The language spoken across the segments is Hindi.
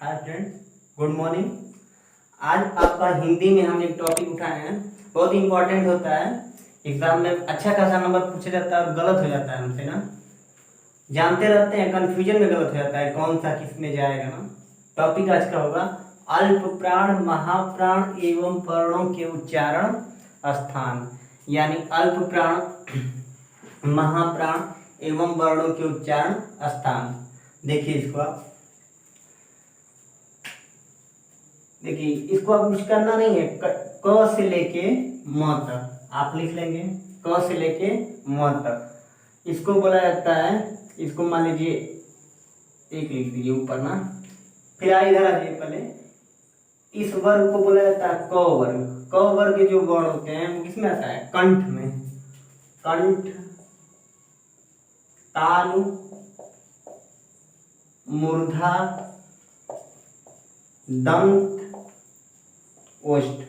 Hi friends, good morning. आज आपका हिंदी में हम एक टॉपिक उठाए हैं, बहुत इंपॉर्टेंट होता है। एग्जाम में अच्छा खासा नंबर पूछा जाता है और गलत हो जाता है हमसे ना, जानते रहते हैं, कंफ्यूजन में गलत हो जाता है कौन सा किस में जाएगा ना। टॉपिक आज का होगा अल्प प्राण, महाप्राण एवं पर्णों के उच्चारण स्थान, यानी अल्प प्राण, महाप्राण एवं वर्णों के उच्चारण स्थान। देखिए इसको आप, देखिए इसको आप कुछ करना नहीं है, क से लेके म तक आप लिख लेंगे, क से लेके म तक इसको बोला जाता है। इसको मान लीजिए एक लिख दीजिए ऊपर ना, फिर इधर आ जाइए। पहले इस वर्ग को बोला जाता है क वर्ग। क वर्ग के जो वर्ण होते हैं वो किसमें आता है? कंठ में। कंठ, तालु, मूर्धा, दंत, ओष्ठ।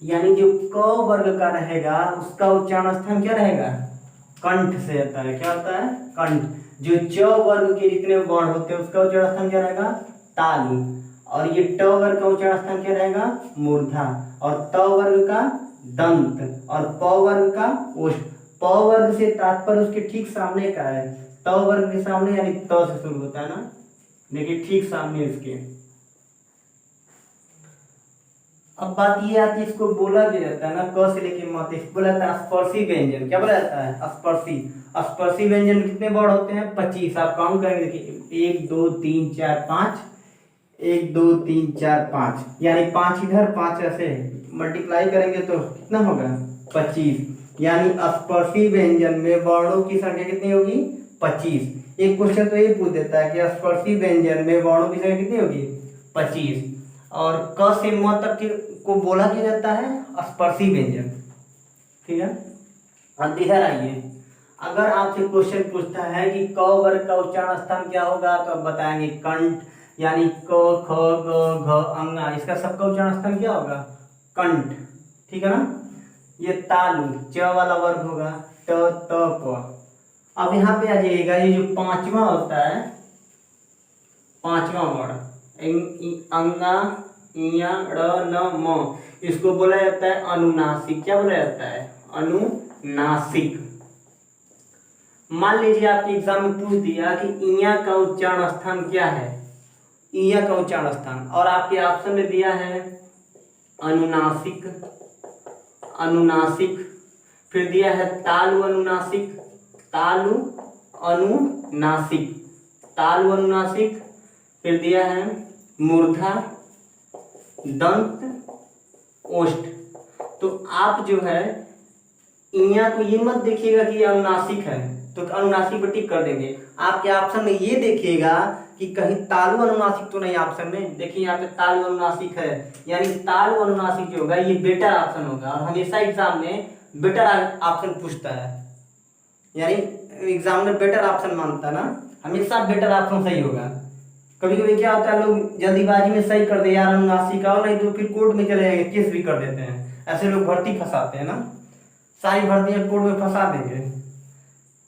यानी जो क वर्ग का रहेगा उसका उच्चारण स्थान क्या रहेगा? कंठ से आता है। क्या होता है? कंठ। जो च वर्ग के जितने वर्ण होते हैं उसका उच्चारण स्थान क्या रहेगा? तालु। और ये ट वर्ग का उच्चारण स्थान क्या रहेगा? मूर्धा। और त वर्ग का दंत, और प वर्ग का ओष्ठ। प वर्ग से तात्पर्य उसके ठीक सामने का है। त वर्ग के सामने यानी त से शुरू होता है ना, देखिए ठीक सामने इसके। अब बात ये आती है, इसको बोला भी जाता है ना, क से लेके म तक इसको बोला जाता है स्पर्शी व्यंजन। क्या बोला जाता है? स्पर्शी। स्पर्शी व्यंजन कितने वर्ड होते हैं? 25। आप काउंट करेंगे, देखिए 1 2 3 4 5, 1 2 3 4 5, यानी 5 इधर 5 ऐसे मल्टीप्लाई करेंगे तो कितना होगा? 25। यानी स्पर्शी व्यंजन में वर्णों की संख्या कितनी होगी? 25। एक क्वेश्चन तो ये पूछ देता है कि स्पर्शी व्यंजन में वर्णों की संख्या कितनी होगी? 25। और क से म तक को बोला क्या जाता है? स्पर्शी व्यंजन। ठीक है। अब इधर आइए, अगर आपसे क्वेश्चन पूछता है कि क वर्ग का उच्चारण स्थान क्या होगा, तो आप बताएंगे कंठ, यानी क ख ग घ अंगा, इसका सबका उच्चारण स्थान क्या होगा? कंठ। ठीक है ना। ये तालु, च वाला वर्ग होगा, ट त प। अब यहाँ पे आ जाइएगा, ये जो पांचवा होता है, पांचवा वर्ड अंगा, इया, ड़, न, म, इसको बोला जाता है अनुनासिक। क्या बोला जाता है? अनुनासिक। मान लीजिए आपके एग्जाम में पूछ दिया कि इया का उच्चारण स्थान क्या है, इया का उच्चारण स्थान, और आपके ऑप्शन में दिया है अनुनासिक, अनुनासिक, फिर दिया है तालु अनुनासिक, तालु अनुनासिक, तालु अनुनासिक, फिर दिया है मूर्धा, दंत, ओष्ठ। तो आप जो है इया को ये मत देखिएगा कि अनुनासिक है तो अनुनासिक पर टिक कर देंगे। आपके ऑप्शन में ये देखिएगा कि कहीं तालु अनुनासिक तो नहीं। ऑप्शन में देखिए यहाँ पे तालु अनुनासिक है, यानी तालु अनुनासिक जो होगा ये बेटर ऑप्शन होगा। और हमेशा एग्जाम में बेटर ऑप्शन पूछता है, यानी एग्जामिनर बेटर ऑप्शन मानता है ना, हमेशा बेटर ऑप्शन सही होगा। कभी कभी क्या होता है, लोग जल्दीबाजी में सही कर दे यार अनुनासिक, और नहीं तो फिर कोर्ट में चले जाएंगे, केस भी कर देते हैं। ऐसे लोग भर्ती फंसाते हैं ना, सारी भर्तियां कोर्ट में फंसा देंगे,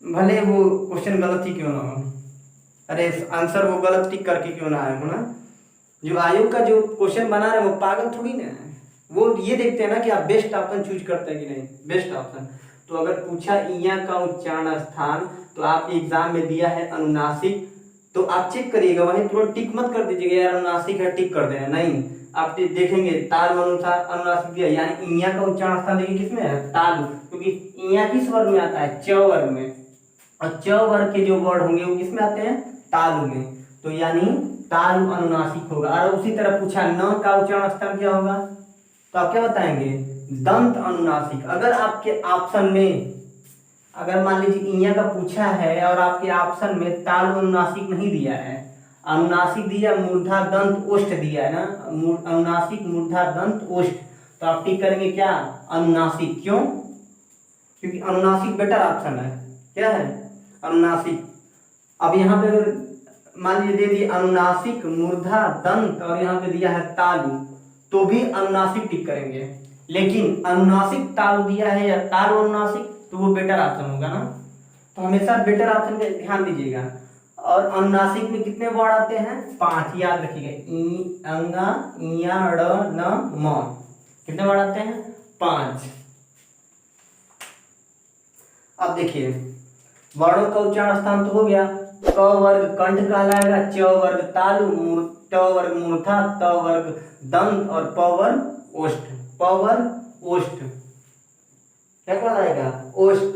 भले वो क्वेश्चन गलत ही क्यों ना हो, अरे आंसर वो गलत टिक करके क्यों ना आए हो ना। जो आयोग का जो क्वेश्चन बना रहे हैं वो पागल थोड़ी ना है, वो ये देखते हैं ना कि आप बेस्ट ऑप्शन चूज करते हैं कि नहीं, बेस्ट ऑप्शन। तो अगर पूछा इया का उच्चारण स्थान, तो आपके एग्जाम में दिया है अनुनासिक, तो आप चेक करिएगा, वहीं तुरंत टिक मत कर दीजिएगा यार अनुनासिक है टिक कर देना, नहीं। आप देखेंगे तालु अनुनासिक दिया, यानी इया का उच्चारण स्थान देखिए किसमें है? तालु। क्योंकि इया किस वर्ग में आता है? च वर्ग में, और च वर्ग के जो वर्ड होंगे वो किसमें आते हैं? तालु में। तो यानी तालु अनुनासिक होगा। और उसी तरह पूछा न का उच्चारण स्थान क्या होगा, तो आप क्या बताएंगे? दंत अनुनासिक। अगर आपके ऑप्शन में, अगर मान लीजिए इया का पूछा है और आपके ऑप्शन में तालु अनुनासिक नहीं दिया है, अनुनासिक दिया मूर्धा दंत ओष्ठ दिया है ना, अनुनासिक मूर्धा दंत ओष्ठ, तो आप टिक करेंगे क्या? अनुनासिक। क्यों? क्योंकि अनुनासिक बेटर ऑप्शन है। क्या है? अनुनासिक। अब यहाँ पे अगर मान लीजिए दे दिए अनुनासिक मूर्धा दंत और यहाँ पे दिया है तालु, तो भी अनुनासिक टिक करेंगे। लेकिन अनुनासिक तालु दिया है या तालु अनुनासिक, तो वो बेटर ऑप्शन होगा ना। हमेशा बेटर ऑप्शन पे ध्यान दीजिएगा। और अनुनासिक में कितने वर्ड आते हैं? 5, याद रखिएगा। ई, अंगा, इया, ड़, न, म। कितने वर्ड आते हैं? 5। अब देखिए वर्णों का उच्चारण स्थान तो हो गया। क वर्ग कंठ कहलाएगा, च वर्ग तालु, ट वर्ग मूर्धा, त वर्ग दंत और प वर्ग ओष्ठ। प वर्ग ओष्ठ क्या कहलाएगा? ओष्ठ।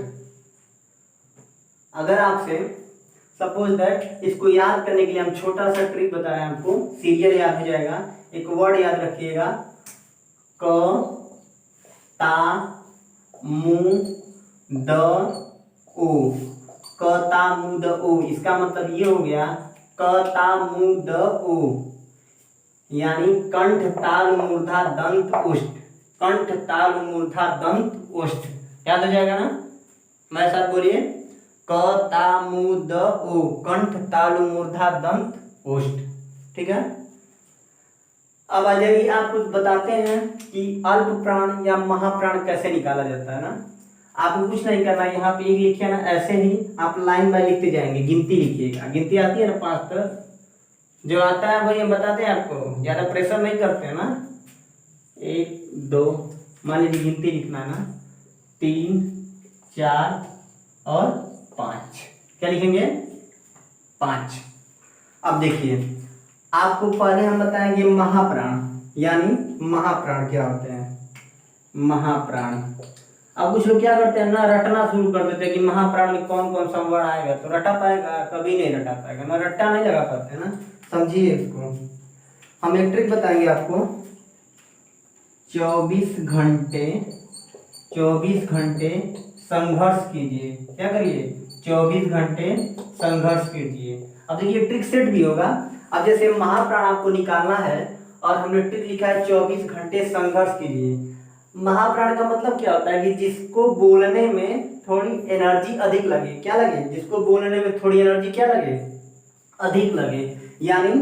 अगर आपसे सपोज दैट इसको याद करने के लिए हम छोटा सा ट्रिक बता रहे हैं आपको, सीरियल याद हो जाएगा। एक वर्ड याद रखिएगा, क ता मु द ओ। क ता मु द ओ, इसका मतलब ये हो गया क ता मु द ओ, यानी कंठ ताल मूर्धा दंत ओष्ठ। कंठ ताल मूर्धा दंत ओष्ठ याद हो जाएगा ना? मेरे साथ बोलिए, क ता मु द ओ, कंठ तालु मूर्धा दंत ओष्ठ। ठीक है। अब आ जाइए, आप कुछ बताते हैं कि अल्प प्राण या महाप्राण कैसे निकाला जाता है ना। आपको कुछ नहीं करना, यहाँ पे एक लिखिए ना, ऐसे ही आप लाइन बाय लिखते जाएंगे, गिनती लिखिएगा। गिनती आती है ना 5 तक, जो आता है वही हम बताते हैं आपको, ज्यादा प्रेशर नहीं करते हैं ना। 1 2, मान लीजिए गिनती लिखना है ना, 3 4 और 5। क्या लिखेंगे? 5। अब देखिए आपको पहले हम बताएंगे महाप्राण, यानी महाप्राण क्या होते हैं? महाप्राण। अब कुछ लोग क्या करते हैं ना, रटना शुरू कर देते हैं कि महाप्राण में कौन कौन सा वर्ड आएगा, तो रटा पाएगा? कभी नहीं रटा पाएगा ना, रट्टा नहीं लगा पाते ना। समझिए इसको, हम एक ट्रिक बताएंगे आपको। 24 घंटे संघर्ष कीजिए। क्या करिए? 24 घंटे संघर्ष कीजिए। अब देखिए ट्रिक सेट भी होगा। अब जैसे महाप्राण आपको निकालना है और हमने ट्रिक लिखा है 24 घंटे संघर्ष कीजिए। महाप्राण का मतलब क्या होता है कि जिसको बोलने में थोड़ी एनर्जी अधिक लगे। क्या लगे? जिसको बोलने में थोड़ी एनर्जी क्या लगे? अधिक लगे, यानी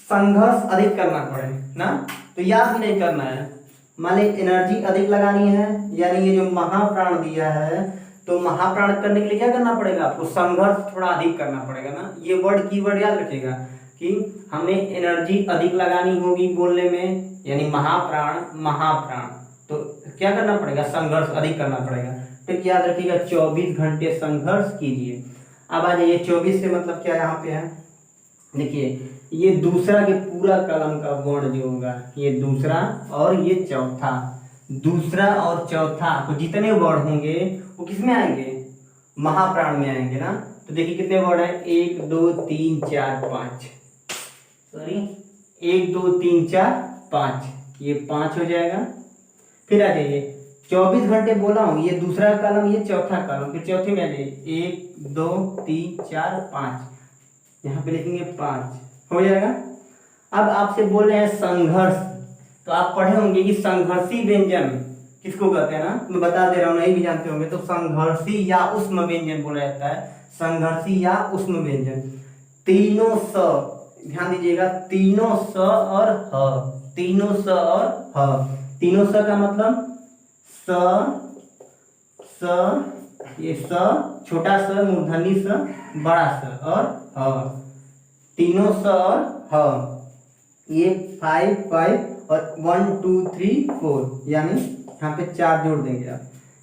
संघर्ष अधिक करना पड़े ना। तो याद भी नहीं करना है, मान ली एनर्जी अधिक लगानी है, यानी ये जो महाप्राण दिया है, तो महाप्राण करने के लिए क्या करना पड़ेगा आपको? संघर्ष थोड़ा अधिक करना पड़ेगा ना। ये वर्ड कीवर्ड याद रखिएगा कि हमें एनर्जी अधिक लगानी होगी बोलने में, यानी महाप्राण महाप्राण, तो क्या करना पड़ेगा? संघर्ष अधिक करना पड़ेगा। तो याद रखिएगा 24 घंटे संघर्ष कीजिए। अब आ जाइए 24 से मतलब क्या यहाँ पे है, देखिए ये दूसरा के पूरा कलम का वर्ण जो होगा, ये दूसरा और ये चौथा, दूसरा और चौथा, तो जितने वर्ड होंगे वो किस में आएंगे? महाप्राण में आएंगे ना। तो देखिए कितने वर्ड है? 1 2 3 4 5, सॉरी 1 2 3 4 5, ये 5 हो जाएगा। फिर आ जाइए 24 घंटे बोला हूँ, ये दूसरा कलम ये चौथा कलम, फिर चौथे में आ जाइए 1 2 3 4 5, यहाँ पे लिखेंगे 5, हो जाएगा। अब आपसे बोल रहे हैं संघर्ष, तो आप पढ़े होंगे कि संघर्षी व्यंजन किसको कहते हैं ना, मैं बता दे रहा हूँ, नहीं भी जानते होंगे। तो संघर्षी या उष्म व्यंजन बोला जाता है, संघर्षी या उष्म व्यंजन। तीनों स, ध्यान दीजिएगा, तीनों स और ह, तीनों स और ह। तीनों स का मतलब ये स, छोटा स, मूर्धन्य स, बड़ा स और ह, तीनों स और ह। ये 5 5 और 1 2 3 4, यानी यहाँ पे 4 जोड़ देंगे आप,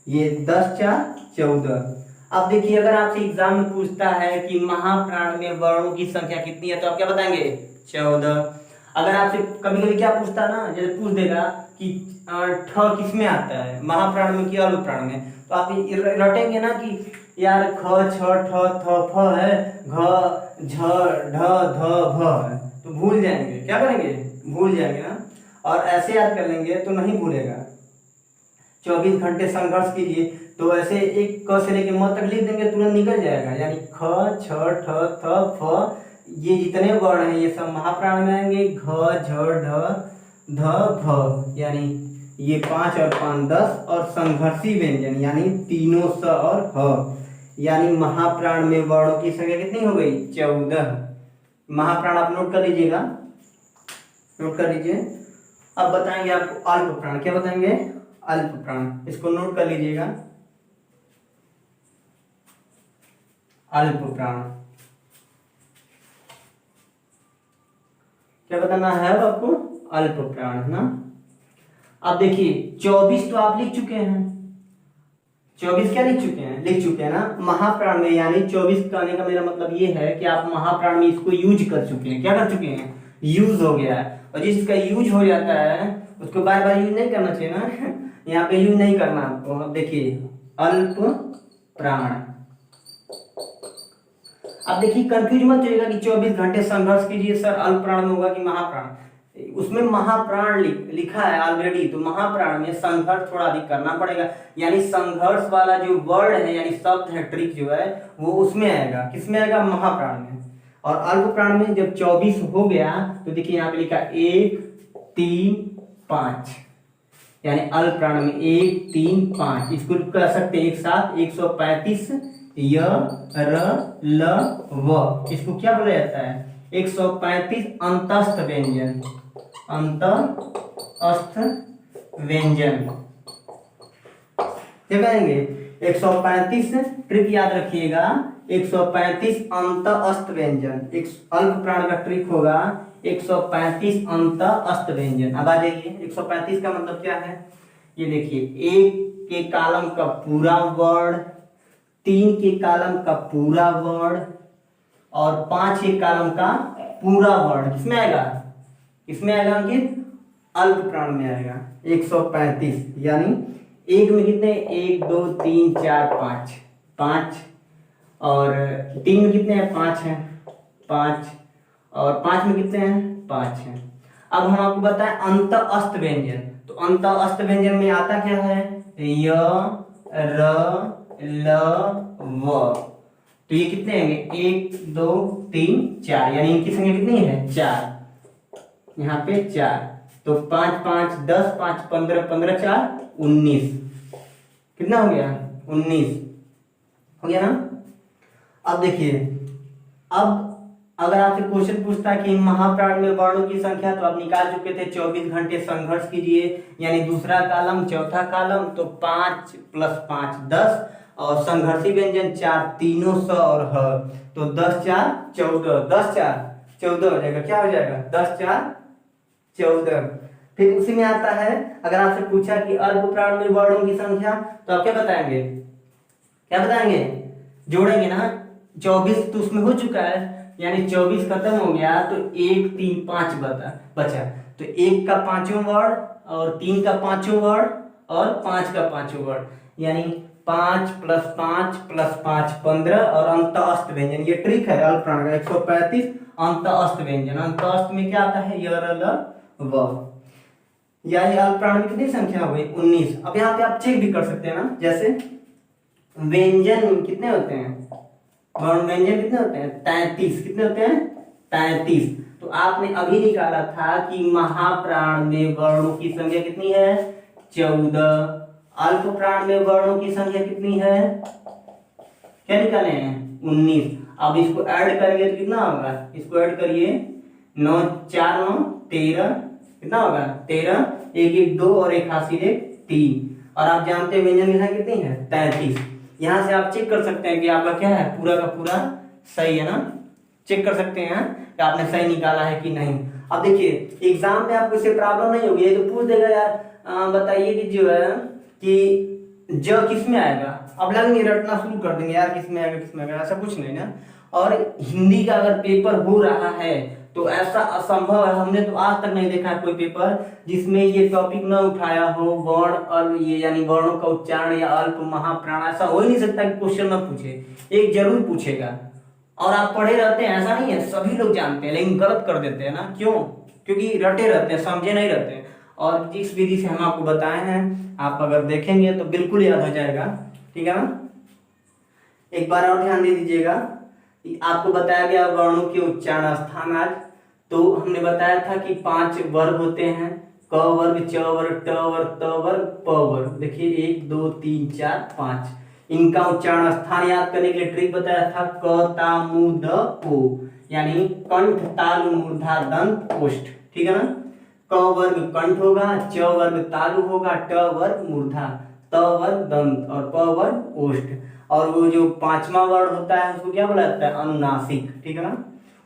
ये 10 4 14। अब देखिए अगर आपसे एग्जाम में पूछता है कि महाप्राण में वर्णों की संख्या कितनी है, तो आप क्या बताएंगे? 14। अगर आपसे कभी कभी क्या पूछता है ना, जैसे पूछ देगा कि ठ किस में आता है, महाप्राण में कि अल्प प्राण में, तो आप रटेंगे ना कि यार ख छ ठ थ फ है, घ झ ढ ध भ है, तो भूल जाएंगे। क्या करेंगे? भूल जाएंगे ना। और ऐसे याद कर लेंगे तो नहीं भूलेगा। 24 घंटे संघर्ष कीजिए, तो ऐसे एक क से लेके म तक लिख देंगे, तुरंत निकल जाएगा। यानी ख छ ठ थ फ, ये जितने वर्ण हैं ये सब महाप्राण में आएंगे। घ झ ढ ध भ, यानी ये 5 और 5 10, और संघर्षी व्यंजन यानी तीनों स और ह, यानी महाप्राण में वर्णों की संख्या कितनी हो गई? 14। महाप्राण आप नोट कर लीजिएगा, नोट कर लीजिए। अब बताएंगे आपको अल्प प्राण। क्या बताएंगे? अल्प प्राण, इसको नोट कर लीजिएगा। अल्प प्राण। क्या बताना है अब आपको? अल्प प्राण है ना। अब देखिए 24 तो आप लिख चुके हैं, 24 क्या लिख चुके हैं? लिख चुके हैं ना महाप्राण में, यानी 24 कहने का मेरा मतलब ये है कि आप महाप्राण में इसको यूज कर चुके हैं। क्या कर चुके हैं? यूज हो गया है। और जिसका यूज हो जाता है उसको बार बार यूज नहीं करना चाहिए ना यहाँ पे यूज नहीं करना आपको। अब देखिए अल्प प्राण। अब देखिए कंफ्यूज मत होइएगा कि 24 घंटे संघर्ष कीजिए सर अल्प प्राण में होगा कि महाप्राण। उसमें महाप्राण लिखा है ऑलरेडी, तो महाप्राण में संघर्ष थोड़ा अधिक करना पड़ेगा, यानी संघर्ष वाला जो वर्ड है यानी शब्द है, ट्रिक जो है वो उसमें आएगा। किसमें आएगा? महाप्राण में। और अल्प प्राण में जब 24 हो गया तो देखिए यहाँ पे लिखा 1 3 5, यानी अल्प प्राण में 1 3 5। इसको कर सकते हैं एक साथ 135 य र ल व। इसको क्या बोला जाता है? 135 अंतस्थ व्यंजन, अंतस्थ व्यंजन। क्या कहेंगे? 135 ट्रिक याद रखिएगा, 135 अंतस्थ व्यंजन। एक अल्प प्राण का ट्रिक होगा 135 अंतस्थ व्यंजन। अब आ जाइए 135 का मतलब क्या है? ये देखिए 1 के कॉलम का पूरा वर्ड, 3 के कॉलम का पूरा वर्ड और 5 के कॉलम का पूरा वर्ड किसमें आएगा? किसमें आएगा अंकित? अल्प प्राण में आएगा 135। यानी एक में कितने? 1 2 3 4 5, 5 और 3 में कितने हैं? 5 हैं, 5 और 5 में कितने हैं? 5 हैं। अब हम आपको बताएं अंतस्थ व्यंजन, तो अंतस्थ व्यंजन में आता क्या है? य र ल व। तो ये कितने होंगे? 1 2 3 4, यानी इनकी संख्या कितनी है? 4। यहाँ पे 4, तो 5 5 10, 5 15, 15 4 19। कितना हो गया? 19 हो गया ना। अब देखिए, अब अगर आपसे क्वेश्चन पूछता है कि महाप्राण में वर्णों की संख्या, तो आप निकाल चुके थे 24 घंटे संघर्ष कीजिए, यानी दूसरा कॉलम चौथा कॉलम, तो 5 + 5 10 और संघर्षी व्यंजन 4 तीनों स और ह, तो 10 4 14, 10 4 14 हो जाएगा। क्या हो जाएगा? 10 4 14। फिर उसी में आता है, अगर आपसे पूछा कि अल्प प्राण में वर्णों की संख्या, तो आप क्या बताएंगे? क्या बताएंगे? जोड़ेंगे ना। 24 तो उसमें हो चुका है, यानी 24 खत्म हो गया तो 1 3 5 बचा, तो 1 का पांचों वर्ड और 3 का पांचों वर्ड और 5 का पांचों वर्ड, यानी 5 + 5 + 5 15 और अंतस्थ व्यंजन। ये ट्रिक है अल्प प्राण का 135 अंतस्थ व्यंजन। अंतस्थ में क्या आता है? य र ल व। यानी अल्प प्राण में कितनी संख्या हो गई? 19। अब यहाँ पे आप चेक भी कर सकते हैं ना, जैसे व्यंजन कितने होते हैं? व्यंजन कितने होते हैं? 33। कितने होते हैं? 33। तो आपने अभी निकाला था कि महाप्राण में वर्णों की संख्या कितनी है? 14। अल्प प्राण में वर्णों की संख्या कितनी है? क्या निकाले हैं? 19। अब इसको ऐड करेंगे तो कितना होगा? इसको ऐड करिए, 9 4 9 13। कितना होगा? 13। 1 1 2 और 1 हाथ सीधे 3। और आप जानते हैं व्यंजन की संख्या कितनी है? 33। यहाँ से आप चेक कर सकते हैं कि आपका क्या है? पूरा का पूरा सही है ना। चेक कर सकते हैं कि आपने सही निकाला है कि नहीं। अब देखिए एग्जाम में आपको इससे प्रॉब्लम नहीं होगी, ये तो पूछ देगा यार बताइए कि जो है कि ज किस में आएगा। अब लगेंगे रटना शुरू कर देंगे यार किस में आएगा किस में आएगा, ऐसा कुछ नहीं ना। और हिंदी का अगर पेपर हो रहा है तो ऐसा असंभव है, हमने तो आज तक नहीं देखा है कोई पेपर जिसमें ये टॉपिक न उठाया हो, वर्ण और ये यानी वर्णों का उच्चारण या अल्प महाप्राण। ऐसा हो ही नहीं सकता कि क्वेश्चन न पूछे, एक जरूर पूछेगा। और आप पढ़े रहते हैं ऐसा नहीं है, सभी लोग जानते हैं, लेकिन गलत कर देते हैं ना। क्यों? क्योंकि रटे रहते हैं, समझे नहीं रहते हैं। और जिस विधि से हम आपको बताए हैं आप अगर देखेंगे तो बिल्कुल याद हो जाएगा, ठीक है ना। एक बार और ध्यान दे दीजिएगा, आपको बताया गया वर्णों के उच्चारण स्थान। आज तो हमने बताया था कि 5 वर्ग होते हैं, क वर्ग, च वर्ग, ट वर्ग, त वर्ग, प वर्ग। देखिए 1 2 3 4 5, इनका उच्चारण स्थान याद करने के लिए ट्रिक बताया था, क ता मु द पो, यानी कंठ तालु मूर्धा दंत ओष्ठ, ठीक है ना। क वर्ग कंठ होगा, च वर्ग तालु होगा, ट वर्ग मूर्धा, त वर्ग दंत और प वर्ग ओष्ठ। और वो जो पांचवा वर्ड होता है उसको क्या बोला जाता है? अनुनासिक। ठीक है ना।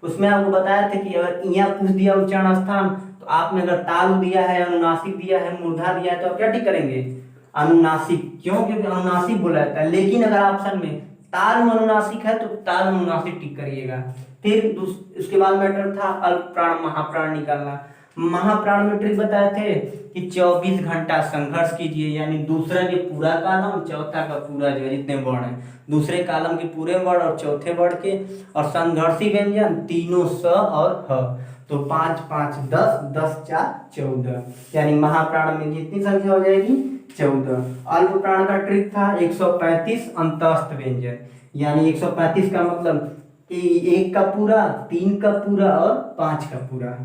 उसमें आपको बताया था कि अगर इया पूछ दिया उच्चारण स्थान तो आपने अगर तालु दिया है, अनुनासिक दिया है, मूर्धा दिया है तो आप क्या टिक करेंगे? अनुनासिक। क्यों? क्योंकि अनुनासिक बोला जाता है। लेकिन अगर ऑप्शन में ताल अनुनासिक है तो ताल अनुनासिक टिक करिएगा। फिर उसके बाद मैटर था अल्प प्राण महाप्राण निकालना। महाप्राण में ट्रिक बताए थे कि 24 घंटा संघर्ष कीजिए, यानी दूसरा जो पूरा कॉलम, चौथा का पूरा जो जितने वर्ड हैं, दूसरे कॉलम के पूरे वर्ड और चौथे वर्ड के, और संघर्षी व्यंजन तीनों स और ह। तो 5 5 10, 10 4 14, यानी महाप्राण में कितनी संख्या हो जाएगी? 14। अल्प प्राण का ट्रिक था 135 अंतस्थ व्यंजन, यानी 135 का मतलब कि 1 का पूरा, 3 का पूरा और 5 का पूरा।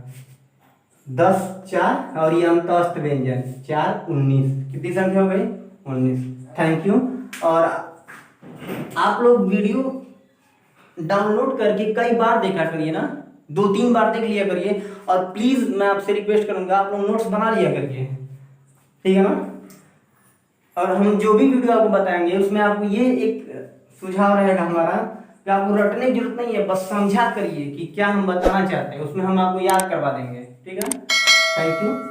10 4 और ये अंतस्थ व्यंजन 4 19, कितनी संख्या हो गई? 19। Thank you. और आप लोग वीडियो डाउनलोड करके कई बार देखा करिए ना, 2-3 बार देख लिया करिए। और प्लीज मैं आपसे रिक्वेस्ट करूंगा आप लोग नोट्स बना लिया करिए, ठीक है ना। और हम जो भी वीडियो आपको बताएंगे उसमें आपको ये एक सुझाव रहेगा हमारा कि आपको रटने की जरूरत नहीं है, बस समझा करिए कि क्या हम बताना चाहते हैं, उसमें हम आपको याद करवा देंगे। ठीक है, थैंक यू।